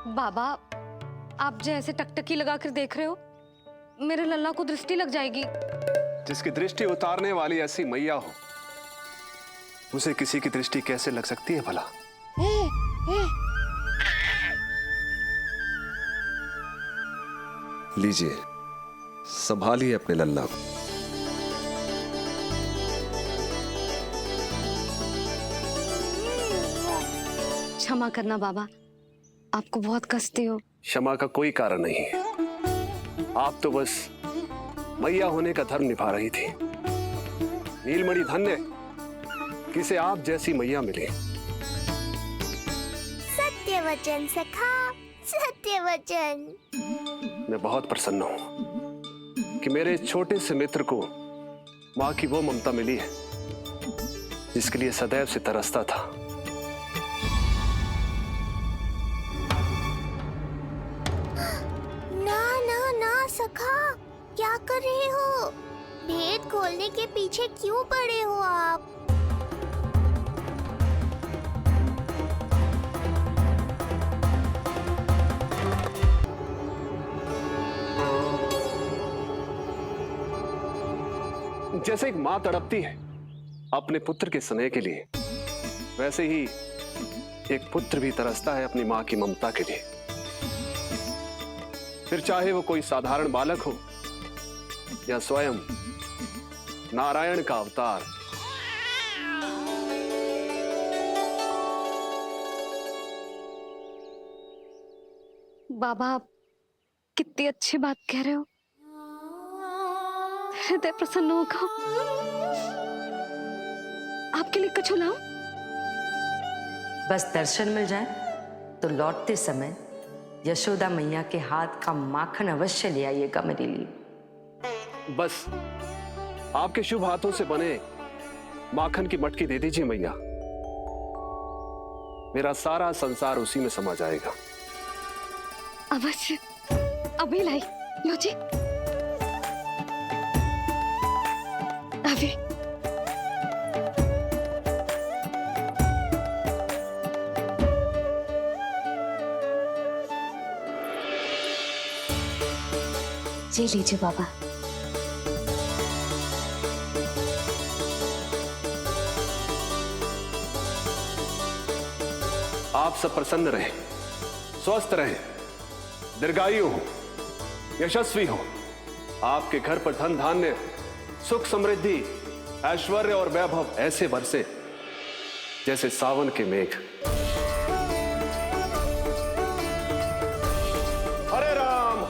बाबा, आप जैसे टकटकी लगाकर देख रहे हो, मेरे लल्ला को दृष्टि लग जाएगी। जिसकी दृष्टि उतारने वाली ऐसी मैया हो, उसे किसी की दृष्टि कैसे लग सकती है भला? लीजिए, संभालिए अपने लल्ला को। क्षमा करना बाबा, आपको बहुत कष्ट हो। क्षमा का कोई कारण नहीं है। आप तो बस मैया होने का धर्म निभा रही थी। नीलमणि धन्य किसे आप जैसी मैया मिले। सत्य वचन सखा, सत्य वचन। मैं बहुत प्रसन्न हूं कि मेरे छोटे से मित्र को मां की वो ममता मिली है जिसके लिए सदैव से तरसता था। सखा, क्या कर रहे हो? भेद खोलने के पीछे क्यों पड़े हो आप? जैसे एक मां तड़पती है अपने पुत्र के स्नेह के लिए, वैसे ही एक पुत्र भी तरसता है अपनी मां की ममता के लिए। फिर चाहे वो कोई साधारण बालक हो या स्वयं नारायण का अवतार। बाबा, आप कितनी अच्छी बात कह रहे हो। हृदय प्रसन्न होगा। आपके लिए कछु लाऊं? बस दर्शन मिल जाए तो लौटते समय यशोदा मैया के हाथ का माखन अवश्य ले आइएगा मेरे लिए। बस आपके शुभ हाथों से बने माखन की मटकी दे दीजिए मैया। मेरा सारा संसार उसी में समा जाएगा। अवश्य, अभी लाई। लो जी, अभी। जी लीजिए बाबा। आप सब प्रसन्न रहें, स्वस्थ रहें, दीर्घायु हो, यशस्वी हो। आपके घर पर धन धान्य, सुख समृद्धि, ऐश्वर्य और वैभव ऐसे बरसे जैसे सावन के मेघ।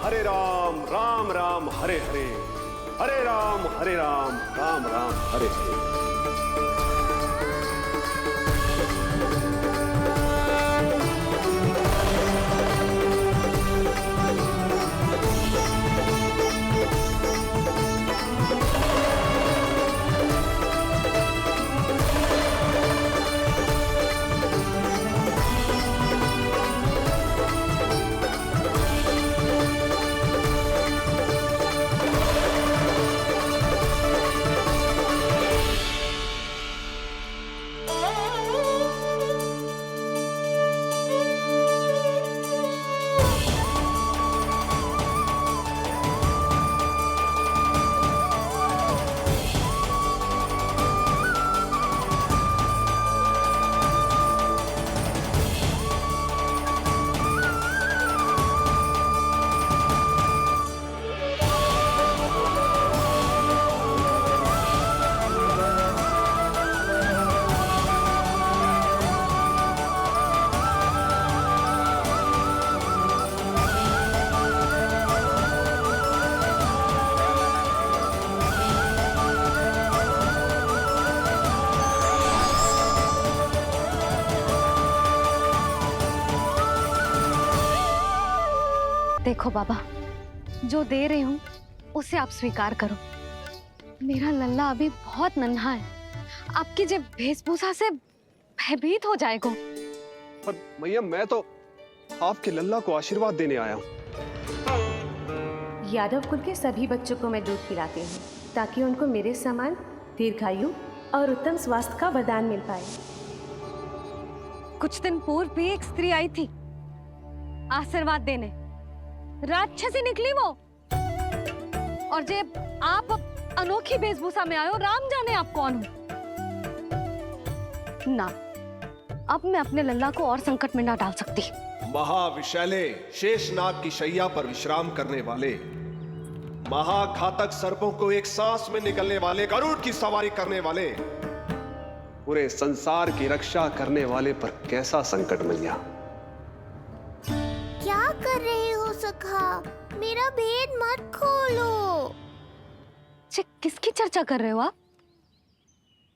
हरे राम, राम राम हरे हरे, हरे राम राम राम हरे हरे। देखो बाबा, जो दे रही हूं उसे आप स्वीकार करो। मेरा लल्ला अभी बहुत नन्हा है, आपकी जब वेशभूषा से भयभीत हो जाएगा। पर मैया, मैं तो आपके लल्ला को आशीर्वाद देने आया हूं। यादव कुल के सभी बच्चों को मैं दूध पिलाती हूँ ताकि उनको मेरे समान दीर्घायु और उत्तम स्वास्थ्य का वरदान मिल पाए। कुछ दिन पूर्व भी एक स्त्री आई थी, आशीर्वाद देने। राक्षसी निकली वो। और जब आप अनोखी वेशभूषा में आए हो, राम जाने आप कौन हो। ना, अब मैं अपने लल्ला को और संकट में ना डाल सकती। महाविशैले शेषनाग की शैया पर विश्राम करने वाले, महाघातक सर्पों को एक सांस में निकलने वाले, गरुड़ की सवारी करने वाले, पूरे संसार की रक्षा करने वाले पर कैसा संकट मैया। क्या कर रहे हो सखा? मेरा भेद मत खोलो। किसकी चर्चा कर रहे हो आप?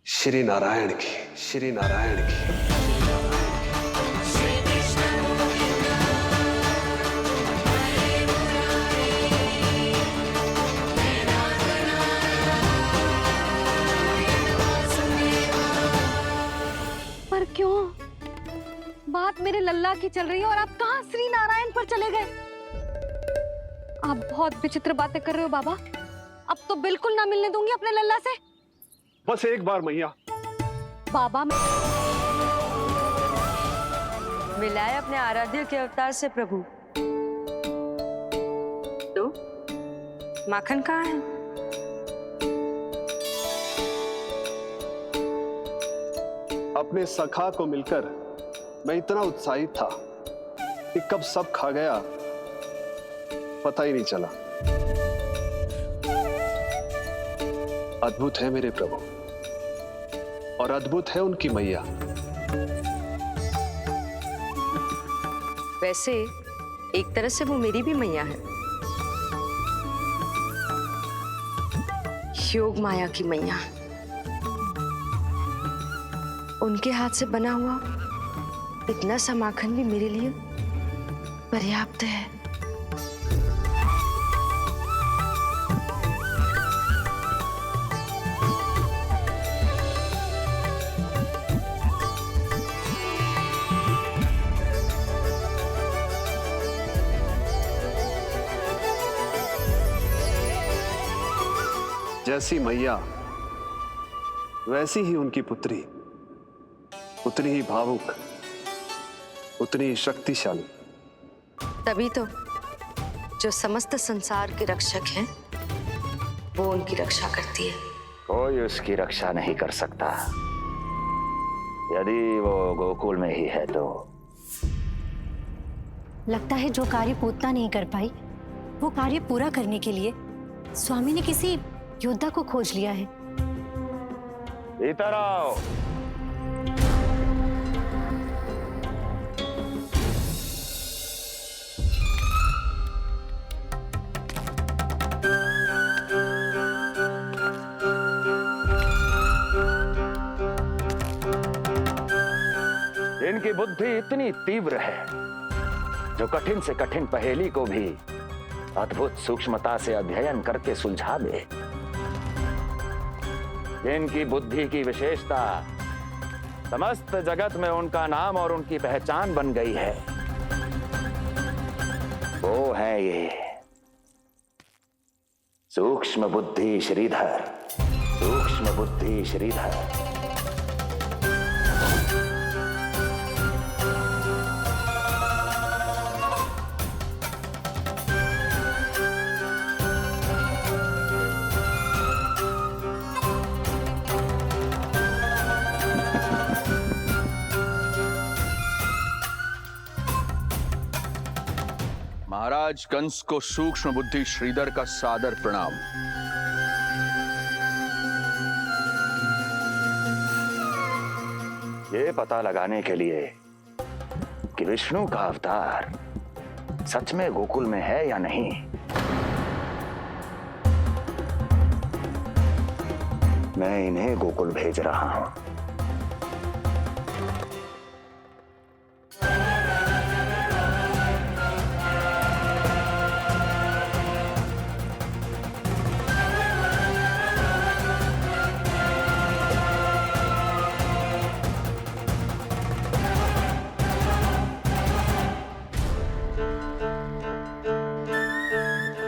श्री नारायण की, श्री नारायण की। पर क्यों? बात मेरे लल्ला की चल रही है और आप कहां श्री नारायण पर चले गए? आप बहुत विचित्र बातें कर रहे हो बाबा। अब तो बिल्कुल ना मिलने दूंगी अपने लल्ला से। बस एक बार मैया। बाबा मिलाए अपने आराध्य के अवतार से प्रभु। तो माखन कहाँ है? अपने सखा को मिलकर मैं इतना उत्साहित था कि कब सब खा गया पता ही नहीं चला। अद्भुत है मेरे प्रभु और अद्भुत है उनकी मैया। वैसे एक तरह से वो मेरी भी मैया है, योग माया की मैया। उनके हाथ से बना हुआ इतना सा माखन भी मेरे लिए पर्याप्त है। जैसी मैया वैसी ही उनकी पुत्री, उतनी ही भावुक, उतनी ही शक्तिशाली। तभी तो जो समस्त संसार के रक्षक हैं वो उनकी रक्षा करती है। कोई उसकी रक्षा नहीं कर सकता यदि वो गोकुल में ही है तो। लगता है जो कार्य पूतना नहीं कर पाई वो कार्य पूरा करने के लिए स्वामी ने किसी योद्धा को खोज लिया है। इधर आओ। इनकी बुद्धि इतनी तीव्र है जो कठिन से कठिन पहेली को भी अद्भुत सूक्ष्मता से अध्ययन करके सुलझा दे। इनकी बुद्धि की विशेषता समस्त जगत में उनका नाम और उनकी पहचान बन गई है। वो है ये सूक्ष्म बुद्धि श्रीधर, सूक्ष्म बुद्धि श्रीधर। महाराज कंस को सूक्ष्म बुद्धि श्रीधर का सादर प्रणाम। ये पता लगाने के लिए कि विष्णु का अवतार सच में गोकुल में है या नहीं, मैं इन्हें गोकुल भेज रहा हूं।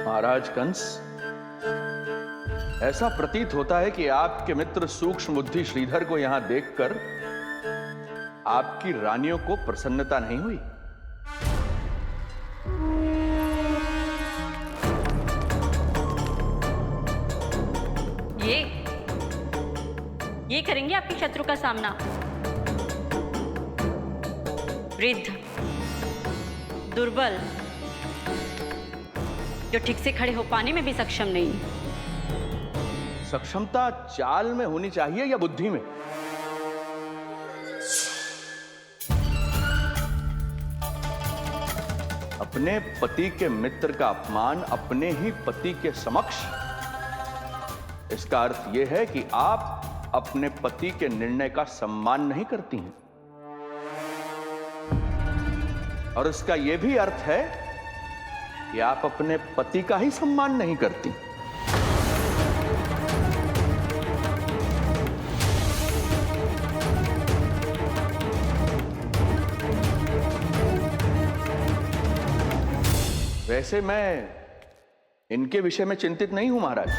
महाराज कंस, ऐसा प्रतीत होता है कि आपके मित्र सूक्ष्म बुद्धि श्रीधर को यहां देखकर आपकी रानियों को प्रसन्नता नहीं हुई। ये करेंगे आपके शत्रु का सामना। वृद्ध, दुर्बल, जो ठीक से खड़े हो पाने में भी सक्षम नहीं। सक्षमता चाल में होनी चाहिए या बुद्धि में? अपने पति के मित्र का अपमान अपने ही पति के समक्ष, इसका अर्थ यह है कि आप अपने पति के निर्णय का सम्मान नहीं करती हैं। और इसका यह भी अर्थ है कि आप अपने पति का ही सम्मान नहीं करती। वैसे मैं इनके विषय में चिंतित नहीं हूं महाराज।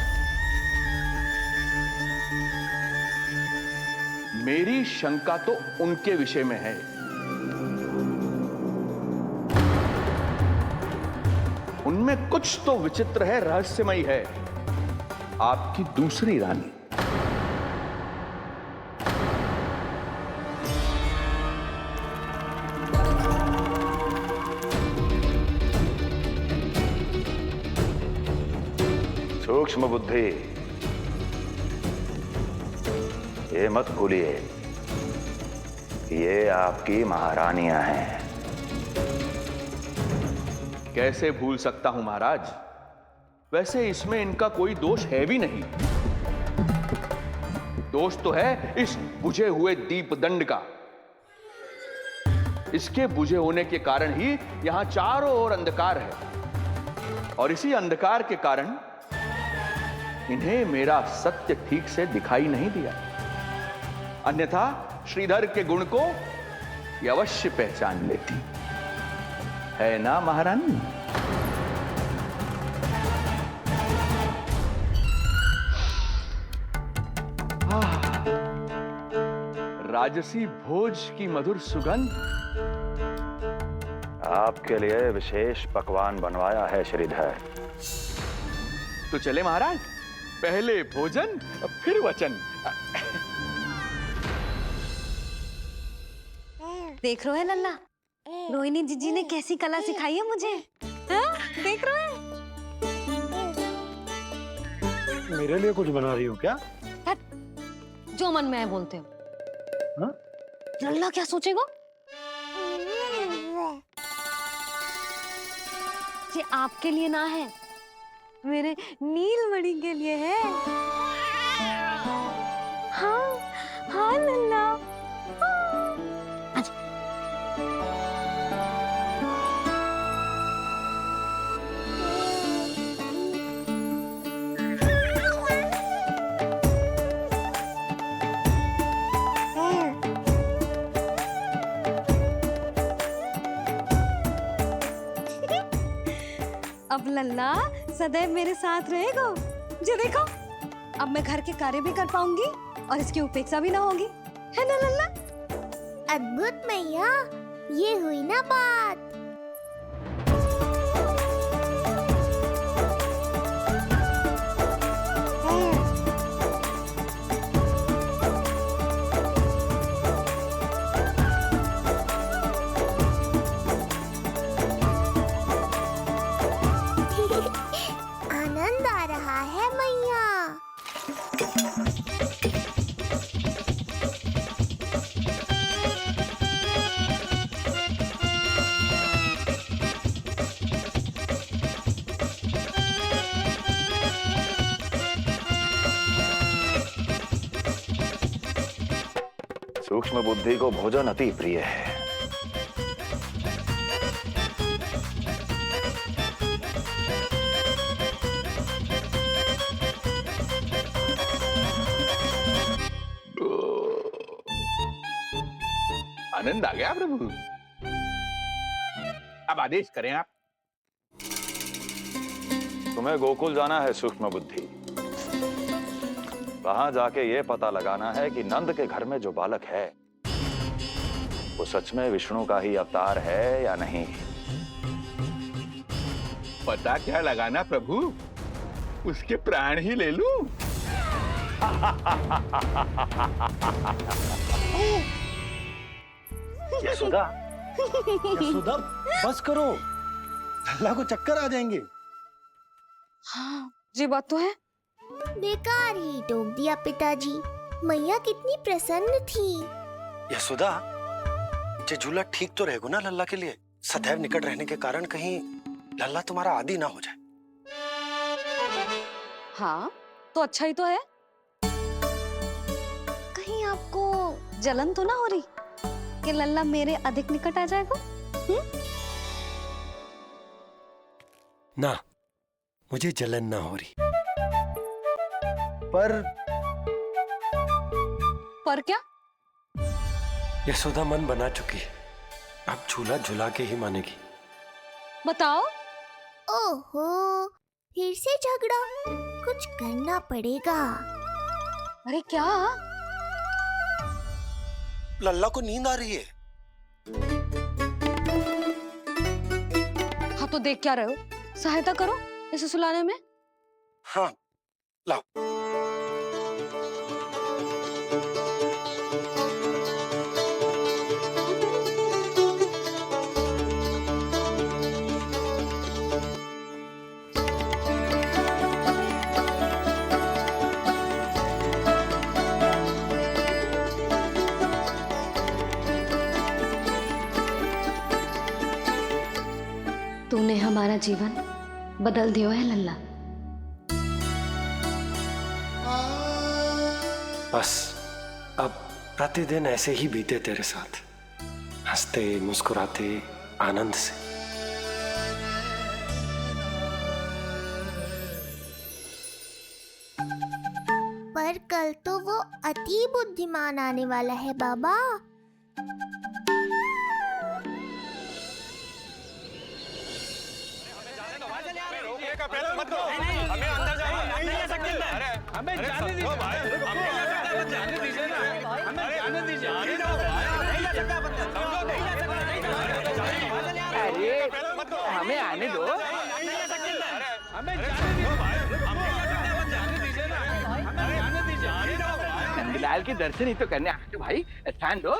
मेरी शंका तो उनके विषय में है। उनमें कुछ तो विचित्र है, रहस्यमयी है। आपकी दूसरी रानी। सूक्ष्म बुद्धि, ये मत भूलिए ये आपकी महारानियां हैं। कैसे भूल सकता हूं महाराज? वैसे इसमें इनका कोई दोष है भी नहीं। दोष तो है इस बुझे हुए दीपदंड का। इसके बुझे होने के कारण ही यहां चारों ओर अंधकार है, और इसी अंधकार के कारण इन्हें मेरा सत्य ठीक से दिखाई नहीं दिया। अन्यथा श्रीधर के गुण को ये अवश्य पहचान लेती, है ना महारानी? राजसी भोज की मधुर सुगंध। आपके लिए विशेष पकवान बनवाया है श्रीधर। तो चले महाराज, पहले भोजन फिर वचन। देख रहे हो लल्ला, रोहिणी जीजी ने कैसी कला सिखाई है मुझे। हाँ? देख रहे हो? मेरे लिए कुछ बना रही हो क्या? जो मन में है बोलते हो। हाँ? लल्ला क्या सोचेगा? ये आपके लिए ना है, मेरे नीलमणि के लिए है। हाँ हाँ लल्ला, अब लल्ला सदैव मेरे साथ रहेगा। जो देखो, अब मैं घर के कार्य भी कर पाऊंगी और इसकी उपेक्षा भी ना होगी, है ना लल्ला? अद्भुत मैया, ये हुई ना बात। आनंद आ रहा है मैया। सूक्ष्म बुद्धि को भोजन अति प्रिय है। आनंद आ गया प्रभु। अब आदेश करें आप। तुम्हें गोकुल जाना है सूक्ष्म बुद्धि। वहां जाके ये पता लगाना है कि नंद के घर में जो बालक है वो सच में विष्णु का ही अवतार है या नहीं। पता क्या लगाना प्रभु? उसके प्राण ही ले लूं? यशोदा, यशोदा, बस करो, लल्ला को चक्कर आ जाएंगे। हाँ ये बात तो है। बेकार ही टोक दिया पिताजी। मैया कितनी प्रसन्न थी। यशोदा, ये झूला ठीक तो रहेगा ना लल्ला के लिए? सदैव निकट रहने के कारण कहीं लल्ला तुम्हारा आदी ना हो जाए। हाँ तो अच्छा ही तो है। कहीं आपको जलन तो ना हो रही कि लल्ला मेरे अधिक निकट आ जाएगा? ना, मुझे जलन ना हो रही। पर क्या? यशोदा मन बना चुकी है, अब झूला झूला के ही मानेगी। बताओ। ओहो, फिर से झगड़ा। कुछ करना पड़ेगा। अरे क्या? लल्ला को नींद आ रही है। हाँ तो देख क्या रहे हो? सहायता करो इसे सुलाने में। हाँ लाओ। तूने हमारा जीवन बदल दियो है लल्ला। बस अब प्रतिदिन ऐसे ही बीते तेरे साथ, हंसते मुस्कुराते आनंद से। पर कल तो वो अति बुद्धिमान आने वाला है बाबा। हमें जाने दीजिए ना, हमें जाने दीजिए। अरे हमें आने दो, हमें जाने दीजिए ना, हमें जाने दीजिए। नंदलाल के दर्शन ही तो करने आए भाई, स्थान दो।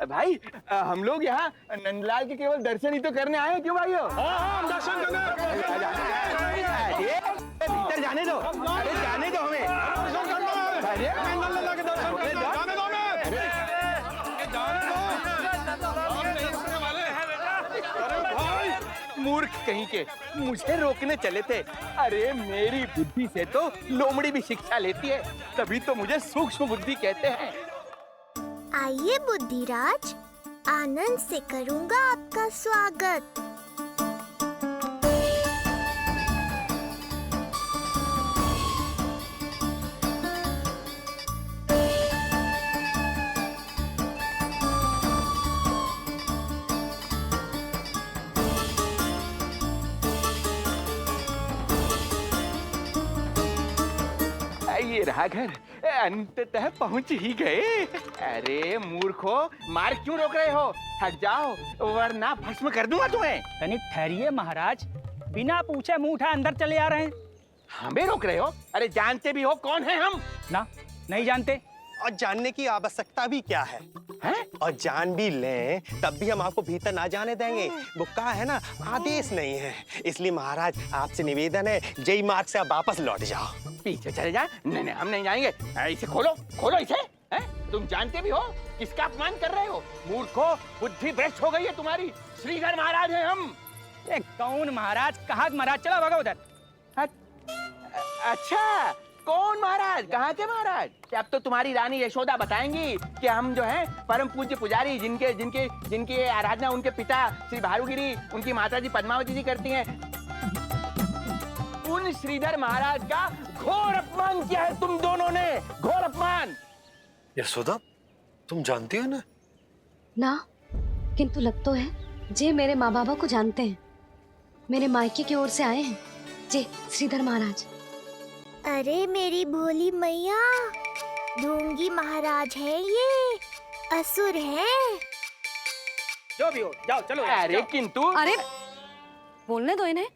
भाई हम लोग यहाँ नंदलाल के केवल दर्शन ही तो करने आए, क्यों भाई हो? हम दर्शन भीतर जाने दो, अरे जाने दो हमें। अरे मूर्ख कहीं के, मुझे रोकने चले थे। अरे मेरी बुद्धि से तो लोमड़ी भी शिक्षा लेती है, तभी तो मुझे सूक्ष्म बुद्धि कहते हैं। आइए बुद्धिराज, आनंद से करूंगा आपका स्वागत। ये रहा घर, अंततः पहुंच ही गए। अरे मूर्खो, मार क्यों रोक रहे हो? हट जाओ वरना भस्म कर दूंगा तुम्हें। तनिक ठहरिए महाराज, बिना पूछे मुंह उठा अंदर चले आ रहे हैं। हमें रोक रहे हो? अरे जानते भी हो कौन है हम? ना, नहीं जानते। और जानने की आवश्यकता भी क्या है? और जान भी लें तब भी हम आपको भीतर ना जाने देंगे। वो कहा है ना, आदेश नहीं है। इसलिए महाराज आपसे निवेदन है, जय मार्ग से आप वापस लौट जाओ। पीछे चले जाए? नहीं हम नहीं जाएंगे। इसे खोलो, खोलो इसे। तुम जानते भी हो किसका अपमान कर रहे हो? मूर्खो, बुद्धि भ्रष्ट हो गई है तुम्हारी। श्रीधर महाराज हैं हम। कौन महाराज? कहाँ महाराज? चलो भगा उधर। अच्छा, कौन महाराज? कहाँ के महाराज? अब तो तुम्हारी रानी यशोदा बताएंगी कि हम जो हैं परम पूज्य पुजारी, जिनके जिनके जिनकी आराधना उनके पिता श्री भारुगिरी, उनकी माताजी पद्मावती जी करती हैं, उन श्रीधर महाराज का घोर अपमान किया है तुम दोनों ने। घोर अपमान। यशोदा, तुम जानती हो ना? ना, किंतु लग तो है जे मेरे माँ बाबा को जानते हैं। मेरे मायके की ओर से आए हैं जे श्रीधर महाराज। अरे मेरी भोली मैया, ढोंगी महाराज है ये, असुर है। जो भी हो, जाओ चलो। अरे किंतु, अरे बोलने दो इन्हें।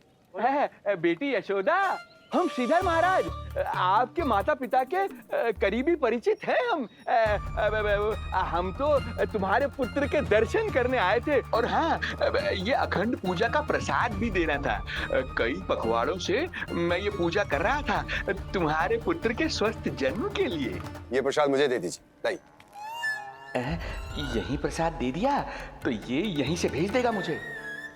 बेटी यशोदा, हम श्रीधर महाराज आपके माता पिता के करीबी परिचित हैं हम। हम तो तुम्हारे पुत्र के दर्शन करने आए थे, और हाँ, ये अखंड पूजा का प्रसाद भी देना था। कई पखवाड़ों से मैं ये पूजा कर रहा था तुम्हारे पुत्र के स्वस्थ जन्म के लिए। ये प्रसाद मुझे दे दीजिए। नहीं, यही प्रसाद दे दिया तो ये यहीं से भेज देगा मुझे।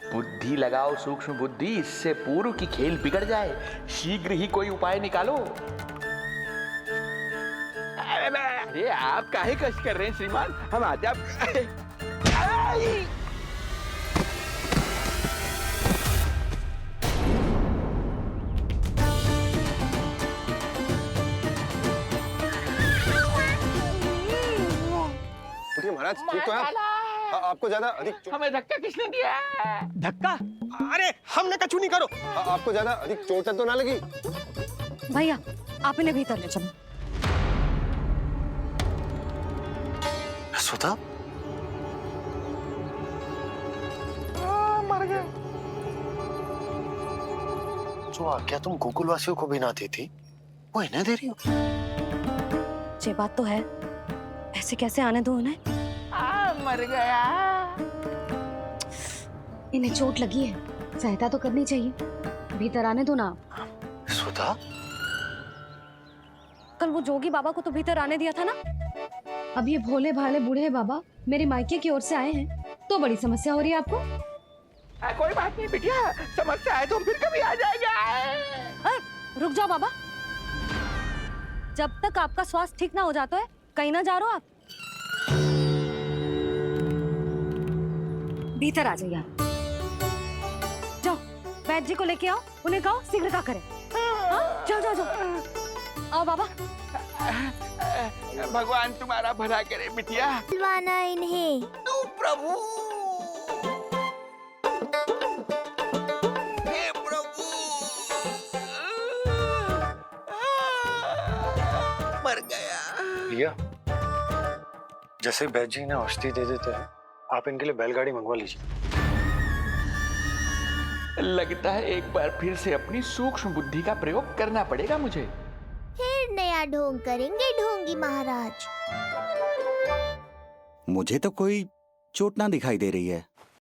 बुद्धि लगाओ सूक्ष्म बुद्धि, इससे पूर्व की खेल बिगड़ जाए। शीघ्र ही कोई उपाय निकालो। अरे आप काहे कष्ट कर रहे हैं श्रीमान, हम आते आप। महाराज ठीक तो है? आपको ज्यादा अधिक हमें धक्का किसने दिया? धक्का? अरे हमने कछु नहीं करो। आपको ज्यादा अधिक चोट तो ना लगी? भैया आप इन्हें भीतर ले चलो। सुधा मर गए। जो आज्ञा तुम गोकुल वासियों को भी ना दी थी, वो इन्हें दे रही हो? ये बात तो है, ऐसे कैसे आने दो उन्हें? मर गया। इन्हें चोट लगी है, सहायता तो करनी चाहिए। भीतर आने दो ना। सुधा, कल वो जोगी बाबा को तो भीतर आने दिया था ना। अब ये भोले भाले बूढ़े बाबा मेरे मायके की ओर से आए हैं, तो बड़ी समस्या हो रही है आपको। कोई बात नहीं बिटिया, समस्या है तो हम फिर कभी आ जाएगा। रुक जाओ बाबा, जब तक आपका स्वास्थ्य ठीक ना हो जाता है कहीं ना जा रहे हो आप। भीतर आ जाइए। जाओ वैद्य जी को लेके आओ, उन्हें कहो शीघ्रता करें। हाँ? जाओ जाओ जाओ। आओ बाबा। भगवान तुम्हारा भला करे बिटिया। बुलवाना इन्हें। तू प्रभु। हे प्रभु। मर गया। भैया, जैसे वैद्य जी ने औषधि दे देते हैं, आप इनके लिए बैलगाड़ी मंगवा लीजिए। लगता है एक बार फिर से अपनी सूक्ष्म बुद्धि का प्रयोग करना पड़ेगा मुझे। फिर नया ढोंग करेंगे ढोंगी महाराज। मुझे तो कोई चोट ना दिखाई दे रही है।